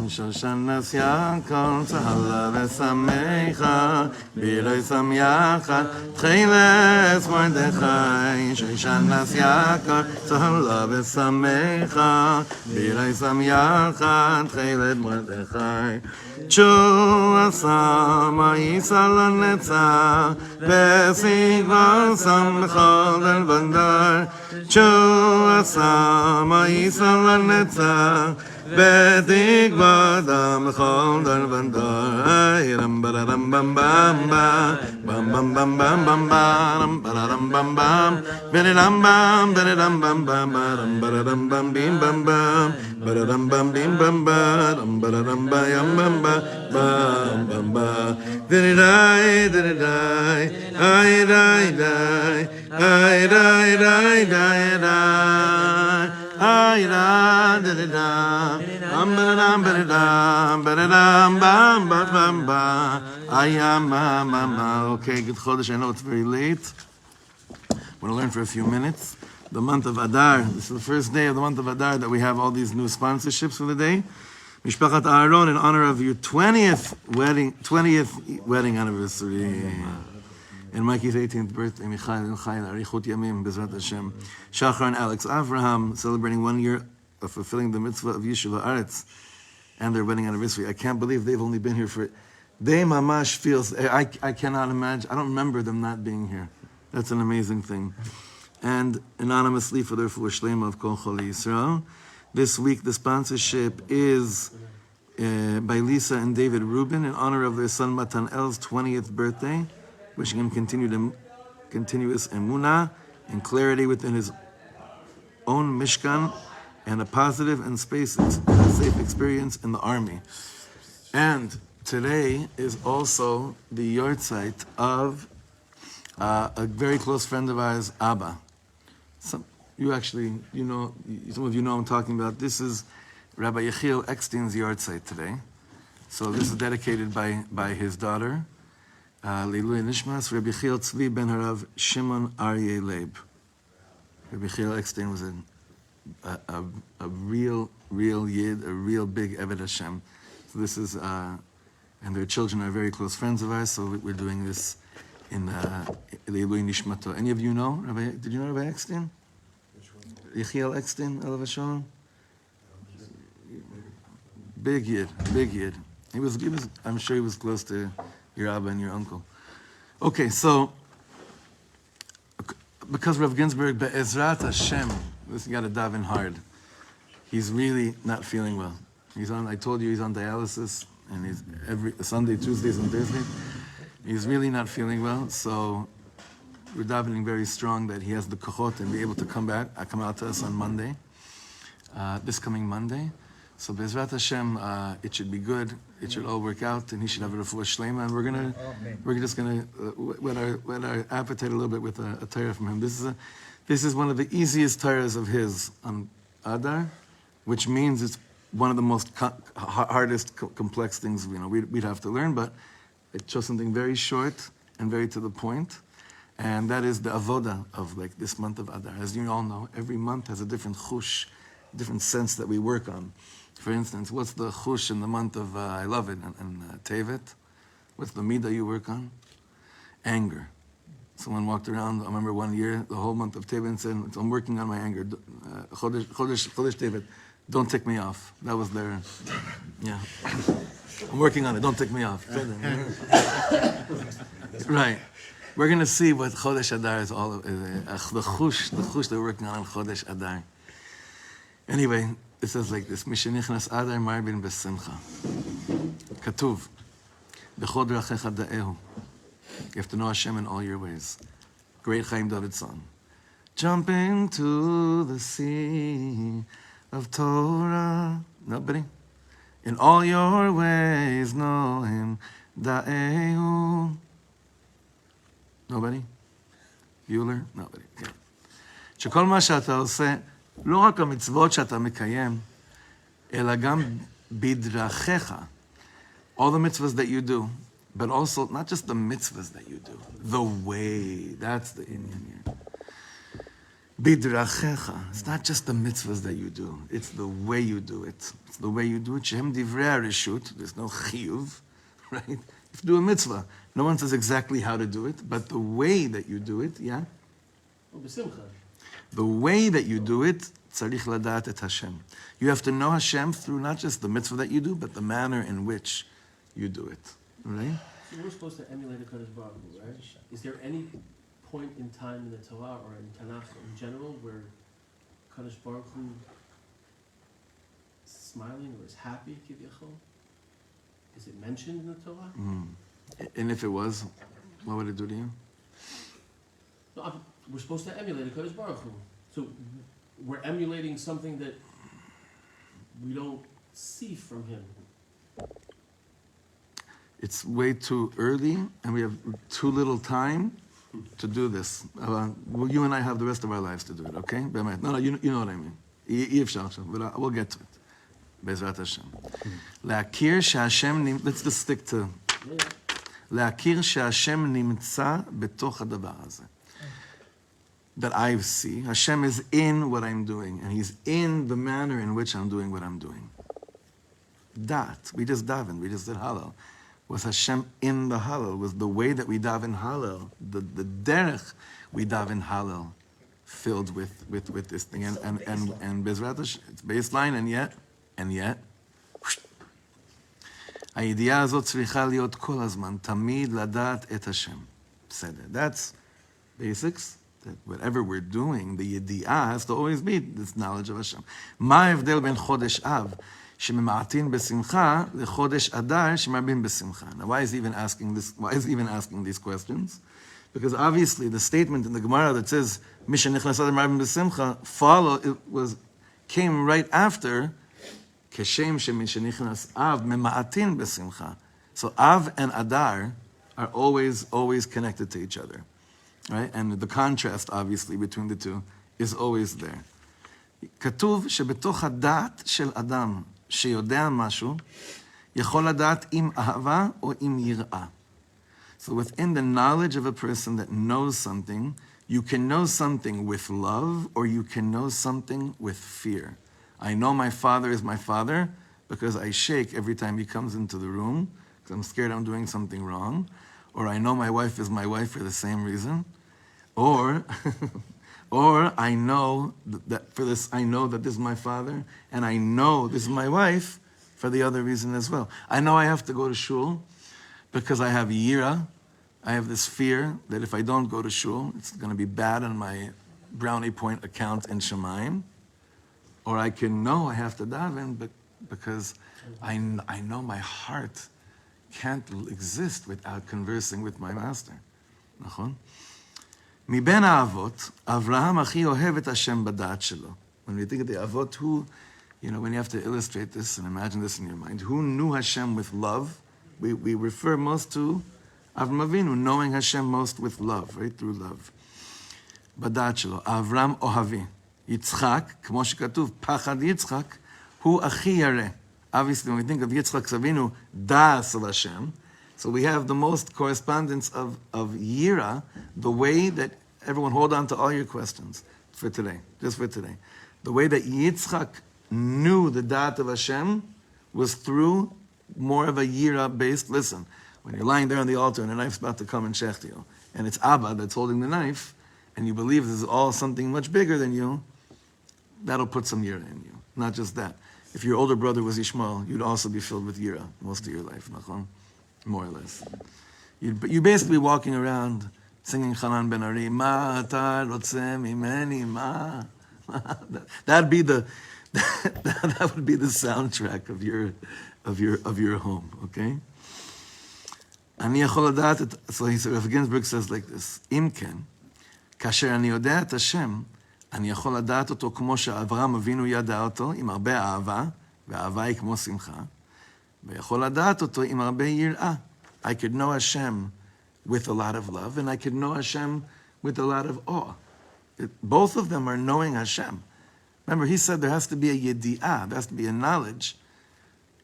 שושנס יעקב צהלה ושמחה בילוי שמחת תחילת מרדכי שושנס יעקב צהלה ושמחה בילוי שמחת תחילת מרדכי תשועה שמה יישא לנצח ושגבה שמחה ולבנדר תשועה שמה יישא לנצח בתקווה דם לכל דר ונדר רם ברם בם בם בם בם בם בם בם בם ברם בם בם ברם בם ברם בם בם ברם ברם בם בים בם בם ברם בם בים בם ברם ברם בים בם בם בם בם דריי דריי איי דיי דיי איי דיי דיי דיי דיי ay da da da da bam bam bam bam ay ma. Okay, good chodesh. I know it's very late. We're going to learn for a few minutes. The month of Adar. This is the first day of the month of Adar that we have all these new sponsorships for the day. Mishpachat Aaron, in honor of your 20th wedding anniversary. And Mikey's 18th birthday, Michael, Arichut Yamim, Bezrat Hashem. Shachar and Alex Avraham, celebrating 1 year of fulfilling the mitzvah of Yeshiva Aretz and their wedding anniversary. I can't believe they've only been here for... They mamash feels... I cannot imagine. I don't remember them not being here. That's an amazing thing. And anonymously for their full shlema of Kol Chol Yisrael. This week the sponsorship is by Lisa and David Rubin in honor of their son Matan El's 20th birthday. Wishing him continuous emunah and clarity within his own mishkan and a positive and safe experience in the army. And today is also the yahrzeit of a very close friend of ours, Abba. Some of you know I'm talking about. This is Rabbi Yechiel Eckstein's yahrzeit today. So this is dedicated by his daughter, Leilui Nishmas, Rabbi Yechiel Tzvi ben Harav Shimon Aryeh Leib. Rabbi Yechiel Eckstein was a real yid, a real big Eved Hashem. So this is, and their children are very close friends of ours, so we're doing this in Leilui Nishmato. Any of you know? Did you know Rabbi Eckstein? Which one? Yechiel Eckstein, Elav Hashem? Big yid. He was, I'm sure he was close to your Abba and your uncle. Okay, so because Rav Ginsburgh, Be'ezrat Hashem, this got to dive in hard. He's really not feeling well. I told you he's on dialysis, and he's every Sunday, Tuesdays, and Thursdays. He's really not feeling well, so we're davening very strong that he has the kochot and be able to come out to us on Monday, this coming Monday. So Bezrat Hashem, it should be good. It should all work out, and he should have a refuah shlema. And we're just gonna whet our appetite a little bit with a Torah from him. This is one of the easiest Torahs of his on Adar, which means it's one of the most hardest, complex things we'd have to learn. But it chose something very short and very to the point, and that is the avoda of like this month of Adar. As you all know, every month has a different chush, different sense that we work on. For instance, what's the chush in the month of, I love it, and Tevet? What's the midah you work on? Anger. Someone walked around, I remember one year, the whole month of Tevet, and said, I'm working on my anger. Chodesh Tevet, don't tick me off. That was their, yeah. I'm working on it, don't tick me off. Right. We're going to see what Chodesh Adar is all of, the chush that we're working on Chodesh Adar. Anyway, it says like this, Mishenichnas Adar Marbin Besimcha. Katuv. Bechod Rachecha Da'ehu. You have to know Hashem in all your ways. Great Chaim David song. Jump into the sea of Torah. Nobody? In all your ways know Him. Da'ehu. Nobody? Bueller? Nobody. Okay. שכל מה שאתה עושה, לא רק המצוות שאתה מקיים, אלא גם בדרכיך. All the mitzvahs that you do, but also not just the mitzvahs that you do, the way. That's the Indian here. Bidrachecha. It's not just the mitzvahs that you do. It's the way you do it. It's the way you do it. Shehem divrei reshut. There's no chiyuv, right? If you do a mitzvah, no one says exactly how to do it, but the way that you do it, yeah? The way that you do it, tzarich ladat et Hashem. You have to know Hashem through not just the mitzvah that you do, but the manner in which you do it, right? So we're supposed to emulate a Kadosh Baruch Hu, right? Is there any point in time in the Torah or in Tanakh in general where Kadosh Baruch Hu is smiling or is happy, kivyachol? Is it mentioned in the Torah? And if it was, what would it do to you? No, we're supposed to emulate a Kadosh Baruch Hu. So we're emulating something that we don't see from him. It's way too early, and we have too little time to do this. Well, you and I have the rest of our lives to do it, okay? No, you know what I mean. But we'll get to it. Bezrat Hashem. Le'akir she'Hashem, let's just stick to... להכיר שהשם נמצא בתוך הדבר הזה. That I see. Hashem is in what I'm doing, and He's in the manner in which I'm doing what I'm doing. That, we just davened, we just did Hallel. Was Hashem in the Hallel? Was the way that we daven Hallel, the derech we daven Hallel, filled with this thing? And Bezrat Hashem, it's baseline, and yet, הידיעה הזאת צריכה להיות כל הזמן, תמיד לדעת את השם. בסדר. That's basics. That whatever we're doing, the ידיעה has to always be this knowledge of Hashem. מה ההבדל בין חודש אב, שממעטין בשמחה, לחודש אדר, שמרבים בשמחה? Now, why is he even asking this? Why is he even asking these questions? Because obviously the statement in the Gemara that says, מי שנכנס אדר מרבים בשמחה, came right after כשם שנכנס אב ממעטין בשמחה. So Av and Adar are always connected to each other, right? And the contrast, obviously, between the two is always there. כתוב שבתוך הדעת של אדם שיודע משהו, יכול לדעת אם אהבה או אם יראה. So within the knowledge of a person that knows something, you can know something with love or you can know something with fear. I know my father is my father because I shake every time he comes into the room because I'm scared I'm doing something wrong. Or I know my wife is my wife for the same reason. Or I know I know that this is my father and I know this is my wife for the other reason as well. I know I have to go to shul because I have yira. I have this fear that if I don't go to shul, it's going to be bad on my brownie point account in Shemaim. Or I can know I have to daven because I know my heart can't exist without conversing with my master. נכון? מבין האבות, אברהם הכי אוהב את השם בדעת שלו. When we think of the avot, who, when you have to illustrate this and imagine this in your mind, who knew Hashem with love? We refer most to Avraham Avinu, knowing Hashem most with love, right? Through love. בדעת שלו, אברהם אוהבי. Yitzchak, כמו שכתוב, פחד יצחק, הוא הכי ירא. Obviously, when we think of Yitzchak Avinu, das of Hashem, so we have the most correspondence of Yira, the way that, everyone hold on to all your questions for today, just for today. The way that Yitzchak knew the dat of Hashem was through more of a Yira-based, listen, when you're lying there on the altar and a knife's about to come and shecht you, and it's Abba that's holding the knife, and you believe this is all something much bigger than you, that'll put some yira in you. Not just that. If your older brother was Ishmael, you'd also be filled with yira most of your life, more or less. You'd basically be walking around singing Chanan Ben Ari, Ma ata rotze mimeni ma. That would be the soundtrack of your home, okay? So he said, Rav Ginsburgh says like this, Im ken, כאשר אני יודע את השם, אני יכול לדעת אותו כמו שאברהם אבינו ידע אותו, עם הרבה אהבה, והאהבה היא כמו שמחה, ויכול לדעת אותו עם הרבה יראה. I could know Hashem with a lot of love, and I could know Hashem with a lot of awe. Both of them are knowing Hashem. Remember, he said there has to be a yedi'ah, there has to be a knowledge,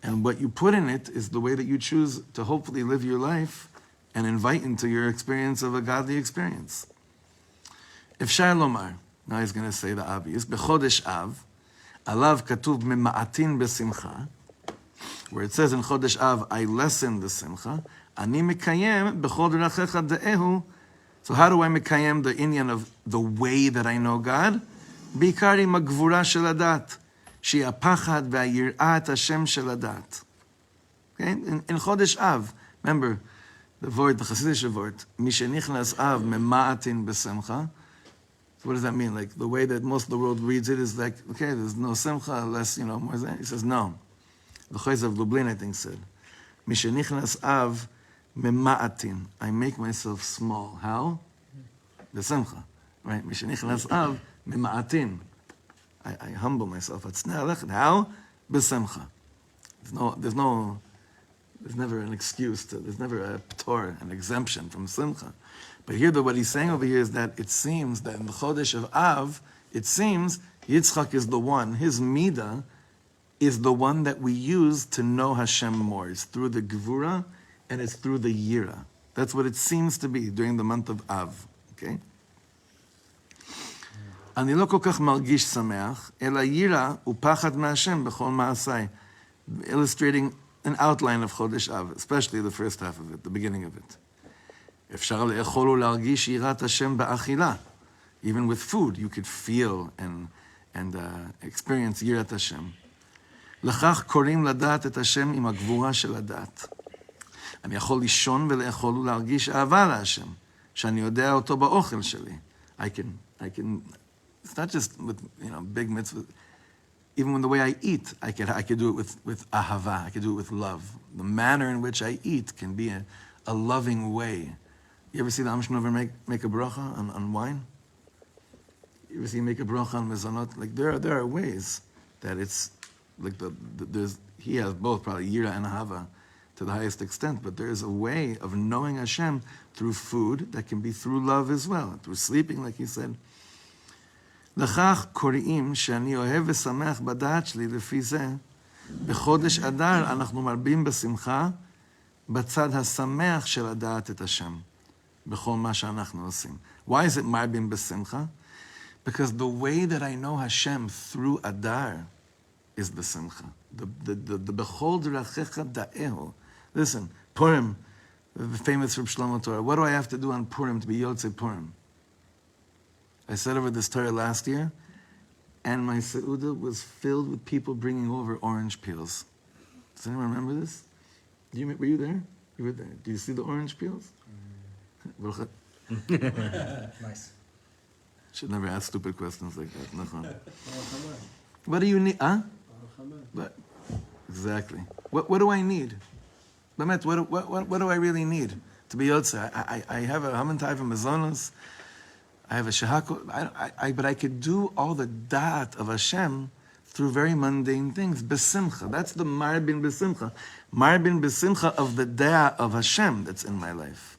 and what you put in it is the way that you choose to hopefully live your life and invite into your experience of a godly experience. אפשר לומר, Now he's going to say the obvious. B'chodesh Av, alav katuv mema'atin b'simcha, where it says in Chodesh Av, I lessen the simcha. Ani mekayem b'chol d'rachecha de'ehu. So how do I mekayem the inyan of the way that I know God? B'ikar im ha'gvura shel hadat, shehi ha'pachad ve'hayir'at Hashem shel hadat. Okay? In Chodesh Av, remember, the word, the Hasidic word, mi shenichnas Av mema'atin b'simcha. So what does that mean? Like the way that most of the world reads it is like, okay, there's no simcha, less, more than that. He says, no. The Chayz of Lublin, I think, said, Mishenichnas Av mema'atin. I make myself small. How? B'simcha. Right? Mishenichnas Av mema'atin. I humble myself. How? B'simcha. There's never an excuse there's never a ptor, an exemption from simcha. But here, what he's saying over here is that it seems that in the Chodesh of Av, it seems Yitzchak is the one, his midah is the one that we use to know Hashem more. It's through the Gevura and it's through the Yira. That's what it seems to be during the month of Av. Okay? אני לא כל כך מרגיש שמח, אלא יראה ופחד מהשם בכל מעשיי. Illustrating an outline of Chodesh Av, especially the first half of it, the beginning of it. אפשר לאכול ולהרגיש יראת השם באכילה. Even with food, you could feel and experience יראת השם. לכך קוראים לדעת את השם עם הגבורה של הדעת. אני יכול לישון ולאכול ולהרגיש אהבה להשם, שאני יודע אותו באוכל שלי. I can, it's not just with, big mitzvahs. Even when the way I eat, I could do it with ahava, I could do it with love. The manner in which I eat can be a loving way. You ever see the Amshnover make a bracha on wine? You ever see him make a bracha on mezonot? Like there are ways that it's like he has both probably yira and ahava to the highest extent, but there is a way of knowing Hashem through food that can be through love as well, through sleeping, like he said. לכך קוראים שאני אוהב ושמח בדעת שלי לפי זה, בחודש אדר אנחנו מרבים בשמחה, בצד השמח של הדעת את השם, בכל מה שאנחנו עושים. Why is it מרבים בשמחה? Because the way that I know Hashem through Adar is the simcha. The bechol d'rachecha da'ehu. Listen, Purim, the famous Rav Shlomo Torah. What do I have to do on Purim to be Yotzei Purim? I said over this Torah last year, and my Seudah was filled with people bringing over orange peels. Does anyone remember this? Were you there? You were there. Do you see the orange peels? Nice. Should never ask stupid questions like that. What do you need? Huh? But, exactly. What do I need? What do I really need to be Yotzei? I have a Hamantai from Mazonos. I have a Shahako, but I could do all the da'at of Hashem through very mundane things. Besimcha, that's the marbin besimcha. Marbin besimcha of the da'at of Hashem that's in my life.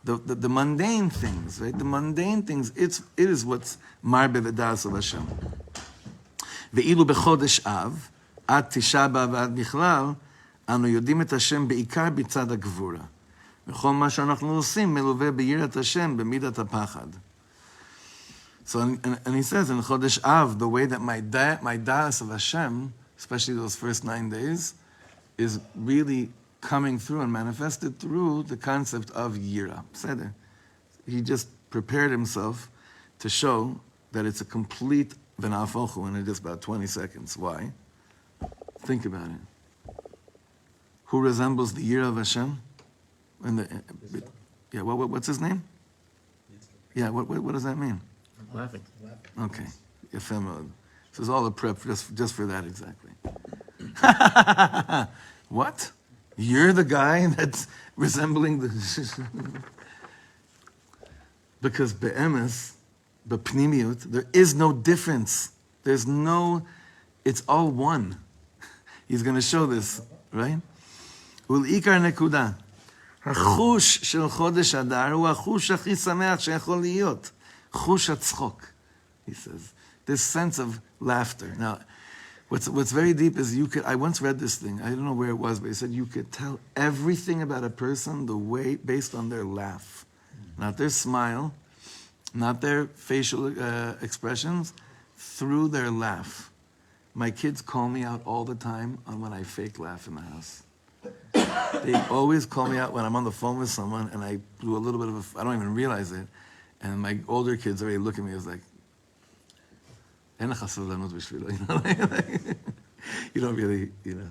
The mundane things, right? The mundane things, it is what's marbin the da'at of Hashem. Ve'ilu bechodesh Av, ad Tisha B'Av ועד בכלל, אנו יודעים את השם בעיקר בצד הגבורה. וכל מה שאנחנו עושים מלווה ביראת השם במידת הפחד. So, and he says in Chodesh Av, the way that my da'as of Hashem, especially those first 9 days, is really coming through and manifested through the concept of Yira. He just prepared himself to show that it's a complete v'na'afochu in just about 20 seconds. Why? Think about it. Who resembles the Yira of Hashem? What's his name? Yeah, what does that mean? Laughing. Okay, ephemeral. This is all a prep just for that exactly. What? You're the guy that's resembling the... Because be'emes, bepnimiut, there is no difference. It's all one. He's going to show this, right? ולעיקר נקודה. החוש של חודש אדר הוא החוש הכי שמח שיכול להיות. Chush hatzchok, he says. This sense of laughter. Now, what's very deep is I once read this thing, I don't know where it was, but he said you could tell everything about a person the way based on their laugh. Not their smile, not their facial expressions, through their laugh. My kids call me out all the time on when I fake laugh in the house. They always call me out when I'm on the phone with someone and I do a little bit of I don't even realize it. And my older kids already look at me as like, "En לך סבלנות בשבילו," you know? You don't really, you know.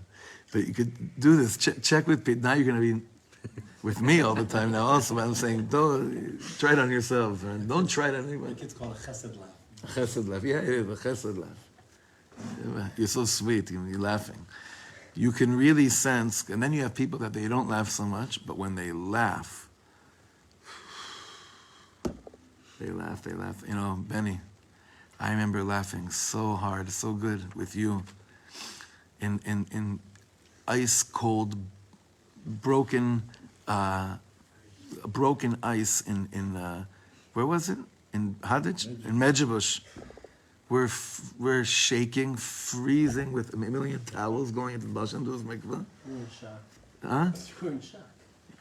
But you could do this. Check with people. Now you're going to be with me all the time now also. I'm saying, don't try it on yourselves. Right? Don't try it on anyone. My kids call it a chesed laugh. A chesed laugh. Yeah, it is a chesed laugh. You're so sweet. You're laughing. You can really sense, and then you have people that they don't laugh so much, but when they laugh, they laugh. You know, Benny, I remember laughing so hard, so good with you in ice cold, broken ice in where was it? In Hadich? In Medjugorje. We're shaking, freezing with a million towels going into the Baal Shem Tov's mikvah. You're in shock. Huh? You're in shock.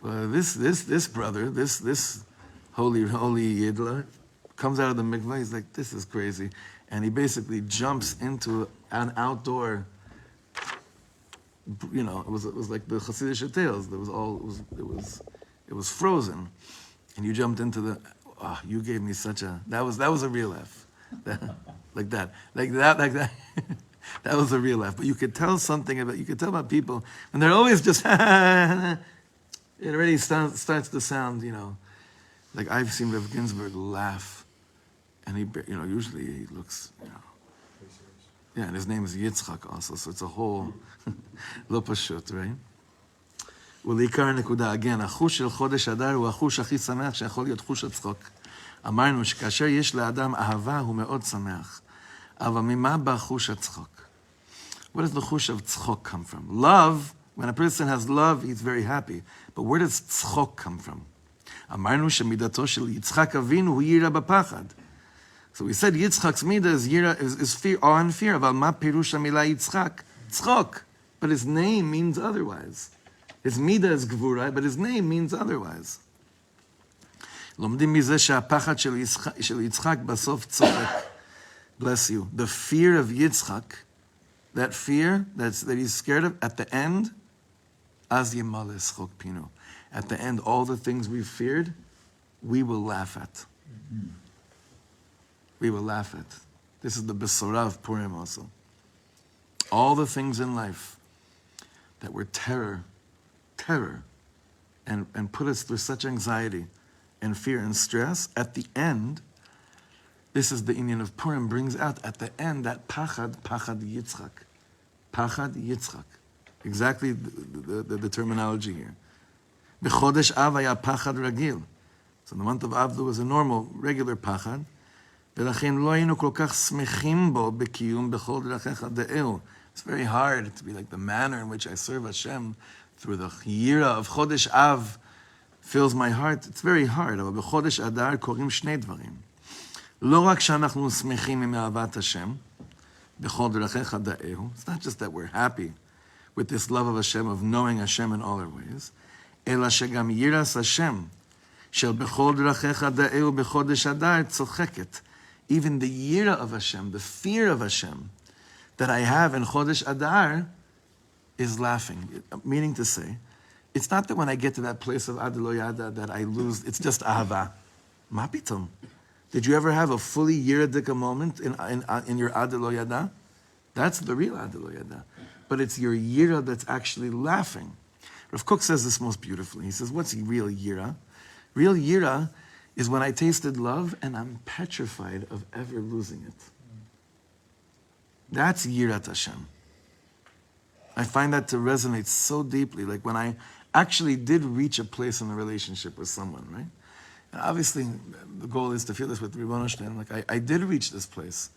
Well, this brother, this holy Yidla, comes out of the mikvah. He's like, this is crazy, and he basically jumps into an outdoor. You know, it was like the Hasidic tales. It was frozen, and you jumped into the. Oh, you gave me such a. That was a real laugh, like that. That was a real laugh. But you could tell something about. You could tell about people, and they're always just. It already starts to sound, you know, like I've seen Rav Ginsburgh laugh, and he, you know, usually he looks, you know. Yeah, and his name is Yitzchak also, so it's a whole לא פשוט, right? ולעיקר הנקודה, again, החוש של חודש אדר הוא החוש הכי שמח שיכול להיות חוש הצחוק. אמרנו שכאשר יש לאדם אהבה הוא מאוד שמח. אבל ממה בא חוש הצחוק? Where does the chush of tzchok come from? Love, when a person has love, he's very happy. But where does tzchok come from? אמרנו שמידתו של יצחק אבינו הוא יראה בפחד. So we said Yitzchak's midah is fear, awe and fear. אבל מה פירוש המילה יצחק? tzchok. But his name means otherwise. His midah is gvura, but his name means otherwise. לומדים מזה שהפחד של יצחק בסוף צוחק. Bless you. The fear of Yitzchak, that fear that he's scared of, at the end, az yemale schok pinu. At the end, all the things we've feared, we will laugh at. We will laugh at. This is the besorah of Purim also. All the things in life that were terror, and put us through such anxiety and fear and stress, at the end, this is the inyan of Purim, brings out at the end that pachad Yitzchak. Pachad Yitzchak. Exactly the terminology here. B'chodesh Av haya pachad ragil. So in the month of Av there was a normal, regular pachad. ולכן לא היינו כל כך שמחים בו בקיום בכל דרכיך דאל. It's very hard to be like the manner in which I serve Hashem through the yira of Chodesh Av fills my heart. It's very hard. אבל בחודש אדר קורים שני דברים. לא רק שאנחנו שמחים מאהבת השם, בכל דרכיך דאהו. It's not just that we're happy with this love of Hashem, of knowing Hashem in all our ways, אלא שגם יראת השם, של בכל דרכיך דאהו בחודש אדר צוחקת. Even the yira of Hashem, the fear of Hashem, that I have in Chodesh Adar is laughing. Meaning to say, it's not that when I get to that place of Ad Lo Yada that I lose, it's just Ahava. Ma pitom. Did you ever have a fully Yiradika moment in your Ad Lo Yada? That's the real Ad Lo Yada. But it's your Yira that's actually laughing. Rav Kook says this most beautifully. He says, what's real Yira? Real Yira is when I tasted love and I'm petrified of ever losing it. That's Yirat Hashem. I find that to resonate so deeply, like when I actually did reach a place in a relationship with someone, right? And obviously, the goal is to feel this with Ribbon Hashem. Like, I did reach this place.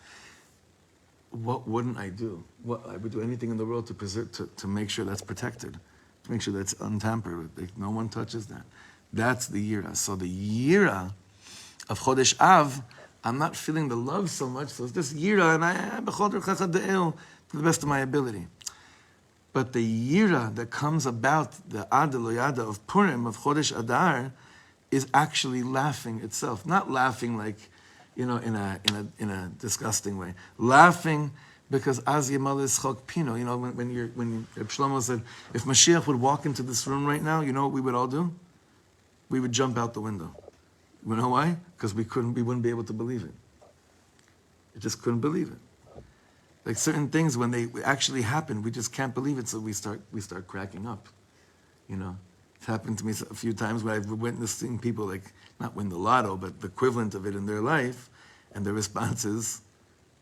What wouldn't I do? I would do anything in the world to preserve, to make sure that's protected, to make sure that's untampered with. Like, no one touches that. That's the Yira. So the Yira of Chodesh Av, I'm not feeling the love so much, so it's this Yira, and I b'chol derchecha de'el to the best of my ability. But the Yira that comes about the Ad Lo Yada of Purim, of Chodesh Adar, is actually laughing itself. Not laughing like in a disgusting way. Laughing because as Yamal is chok pino. When Rav Shlomo said, if Mashiach would walk into this room right now, you know what we would all do? We would jump out the window. You know why? Because we wouldn't be able to believe it. We just couldn't believe it. Like certain things, when they actually happen, we just can't believe it, so we start cracking up. It's happened to me a few times where I've witnessing people not win the lotto, but the equivalent of it in their life, and their response is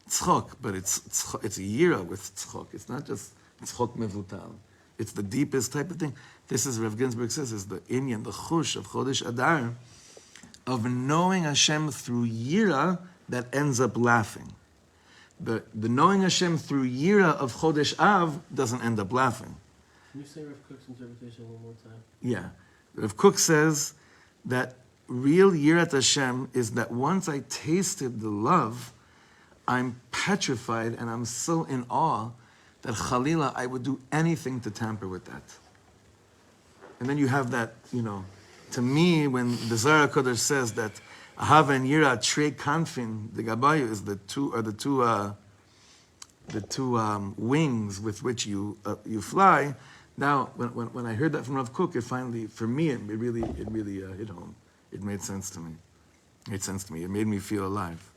tzchok, but it's a yira with tzchok. It's not just tzchok mevutal. It's the deepest type of thing. This is, Rav Ginsburgh says, is the inyan, the chush of Chodesh Adar, of knowing Hashem through yira that ends up laughing. The knowing Hashem through yira of Chodesh Av doesn't end up laughing. Can you say Rav Kook's interpretation one more time? Yeah. Rav Kook says that real yirat Hashem is that once I tasted the love, I'm petrified and I'm so in awe that Chalila, I would do anything to tamper with that. And then you have that, to me, when the Zohar Kodesh says that Ahava and Yira Trei Kanfin, the Gabayu is the two wings with which you fly. Now, when I heard that from Rav Kook, it finally, for me, it really hit home. It made sense to me. It made me feel alive.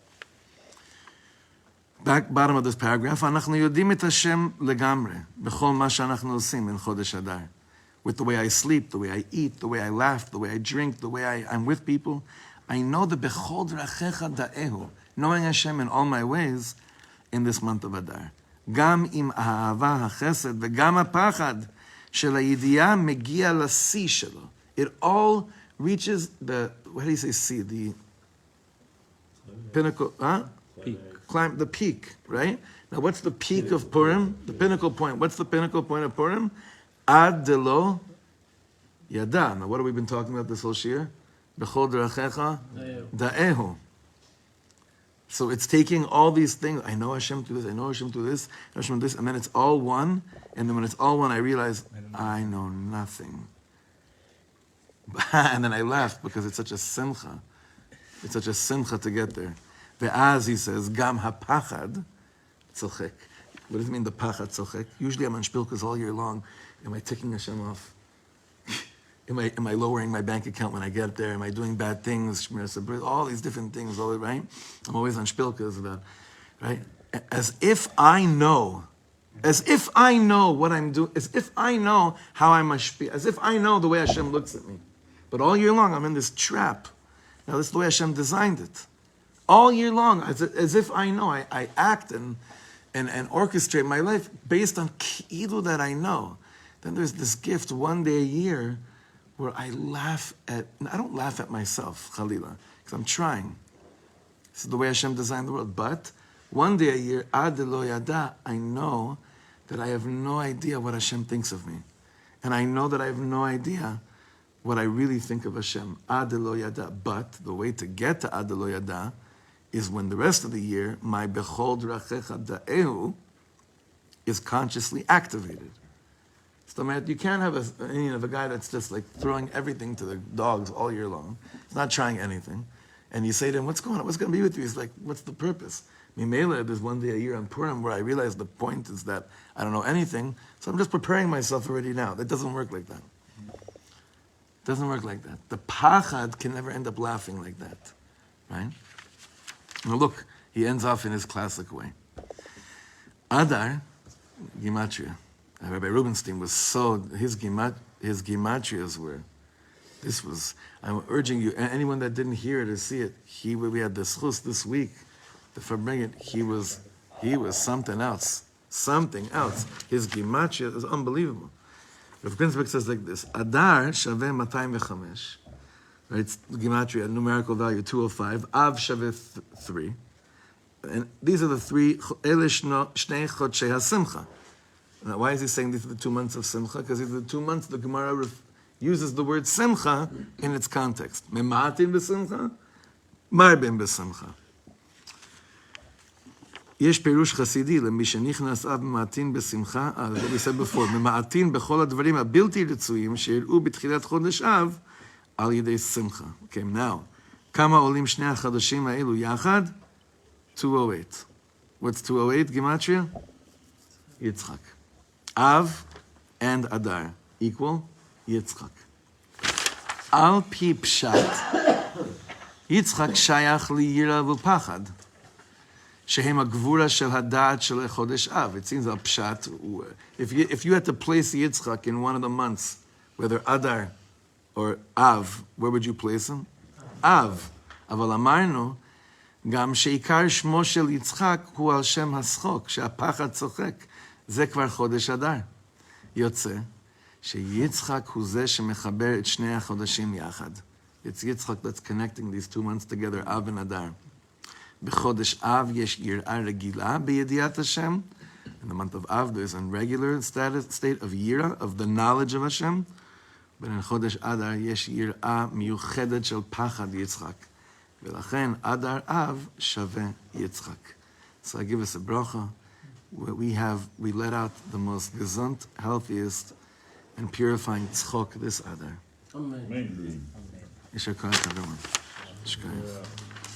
Bottom of this paragraph, אנחנו יודעים את השם לגמרי, בכל מה שאנחנו עושים in חודש אדר. With the way I sleep, the way I eat, the way I laugh, the way I drink, the way I'm with people, I know that בכל דרכיך דאהו, knowing Hashem in all my ways in this month of Adar. גם עם האהבה, החסד, וגם הפחד של הידיעה מגיע לשיא שלו. It all reaches the, what do you say, sea? The pinnacle, Peak. Climb the peak, right? Now, what's the peak of Purim? The pinnacle point. What's the pinnacle point of Purim? Ad delo yada. Now, what have we been talking about this whole year? Bechol derachecha da'ehu. So it's taking all these things. I know Hashem through this. I know Hashem through this. Hashem through this, and then it's all one. And then when it's all one, I realize I know nothing. And then I laugh because it's such a simcha. It's such a simcha to get there. Ve'az, he says, gam hapachad tzolchek. What does it mean, the pachad tzolchek? Usually I'm on shpilkas all year long. Am I ticking Hashem off? Am I lowering my bank account when I get there? Am I doing bad things? All these different things, right? I'm always on shpilkas about, right? As if I know what I'm doing, as if I know how I must be, as if I know the way Hashem looks at me. But all year long, I'm in this trap. Now, this is the way Hashem designed it. All year long, as if I know, I act and orchestrate my life based on ki'ilu that I know. Then there's this gift one day a year where I don't laugh at myself, Chalila, because I'm trying. This is the way Hashem designed the world. But one day a year, ad lo yada, I know that I have no idea what Hashem thinks of me. And I know that I have no idea what I really think of Hashem. Ad lo yada. But the way to get to ad lo yada is when the rest of the year, my bechol drachecha da'ehu is consciously activated. So you can't have a guy that's just like throwing everything to the dogs all year long. He's not trying anything. And you say to him, what's going on? What's going to be with you? He's like, what's the purpose? Mimela, there's one day a year on Purim where I realize the point is that I don't know anything, so I'm just preparing myself already now. That doesn't work like that. Doesn't work like that. The pachad can never end up laughing like that, right? Now look, he ends off in his classic way. Adar, Gematria. Rabbi Rubenstein was his Gematrias were, I'm urging you, anyone that didn't hear it or see it, we had the schus this week, the Farbrengen, he was something else. His Gematria is unbelievable. Rav Ginsburgh says like this, Adar shaveh 205, right? It's Gematria, numerical value 205, Av shaveh 3. And these are the three, Ele shnei chodshei hasimcha. Now, why is he saying these are the 2 months of Simcha? Because these are the 2 months the Gemara uses the word Simcha in its context. Mema'atin b'simcha, marbim b'simcha. Yesh perush chasidi למי שנכנס אב ממעטין בשמחה, what we said before, ממעטין בכל הדברים הבלתי רצויים שאירעו בתחילת חודש אב על ידי שמחה. Okay, now, כמה עולים שני החדשים האלו יחד? 208. What's 208 גימטריה? יצחק. Av and Adar equal יצחק. על פי פשט, יצחק שייך ליראה ופחד, שהם הגבורה של הדעת של חודש אב. It seems a pshat. If you had to place Yitzchak in one of the months, whether Adar or Av, where would you place him? Av. אבל אמרנו, גם שעיקר שמו של יצחק הוא על שם השחוק, שהפחד צוחק. זה כבר חודש אדר. יוצא שיצחק הוא זה שמחבר את שני החודשים יחד. It's Yitzchak that's connecting these 2 months together, Av and Adar. בחודש אב יש יראה רגילה בידיעת השם. In the month of Av, there's a regular state of yira, of the knowledge of Hashem. But in חודש אדר יש יראה מיוחדת של פחד יצחק. ולכן אדר אב שווה יצחק. So I give us a bracha. We let out the most gesund, healthiest, and purifying tzchok this Adar. Amen. Yishar koach everyone. Shkayach.